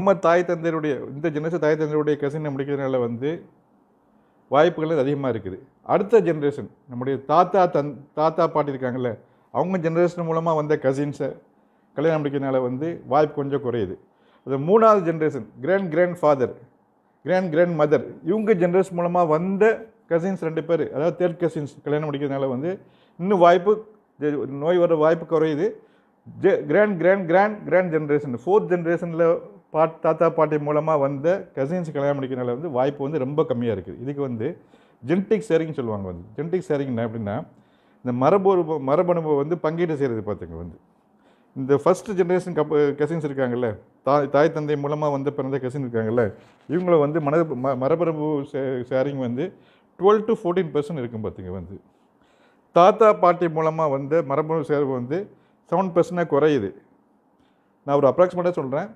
நம்ம தாய் தந்தையருடைய இந்த ஜெனரேஷன் தாய் தந்தையருடைய கசினை முடிக்கிறதுனால வந்து வாய்ப்புகள் அதிகமாக இருக்குது. அடுத்த ஜென்ரேஷன் நம்முடைய தாத்தா பாட்டி இருக்காங்கல்ல, அவங்க ஜென்ரேஷன் மூலமாக வந்த கசின்ஸை கல்யாணம் முடிக்கிறதுனால வந்து வாய்ப்பு கொஞ்சம் குறையுது. அது 3வது generation grand father grand mother இவங்க ஜென்ரேஷன் மூலமாக வந்த கசின்ஸ் 2 பேர், அதாவது தேர்ட் கசின்ஸ் கல்யாணம் முடிக்கிறதுனால வந்து இன்னும் வாய்ப்பு நோய் வர வாய்ப்பு குறையுது. கிராண்ட் ஜென்ரேஷன் 4th ஜென்ரேஷனில் தாத்தா பாட்டி மூலமாக வந்த கசின்ஸ் கல்யாணம் முடிக்கிறதுனால வந்து வாய்ப்பு வந்து ரொம்ப கம்மியாக இருக்குது. இதுக்கு வந்து ஜெனடிக் ஷேரிங் சொல்லுவாங்க. வந்து ஜெனடிக் ஷேரிங்னா எப்படின்னா, இந்த மரபணுவை வந்து பங்கீடு செய்கிறது பார்த்துங்க. வந்து இந்த ஃபஸ்ட்டு ஜென்ரேஷன் கசின்ஸ் இருக்காங்கல்ல, தாய் தந்தை மூலமாக வந்து பிறந்த கசின் இருக்காங்கல்ல, இவங்கள வந்து மரபணு ஷேரிங் வந்து 12 to 14% இருக்கும் பார்த்துங்க. வந்து தாத்தா பாட்டி மூலமாக வந்து மரபணு சேர்வு வந்து 7% குறையுது. நான் ஒரு அப்ராக்சிமேட்டாக சொல்கிறேன்.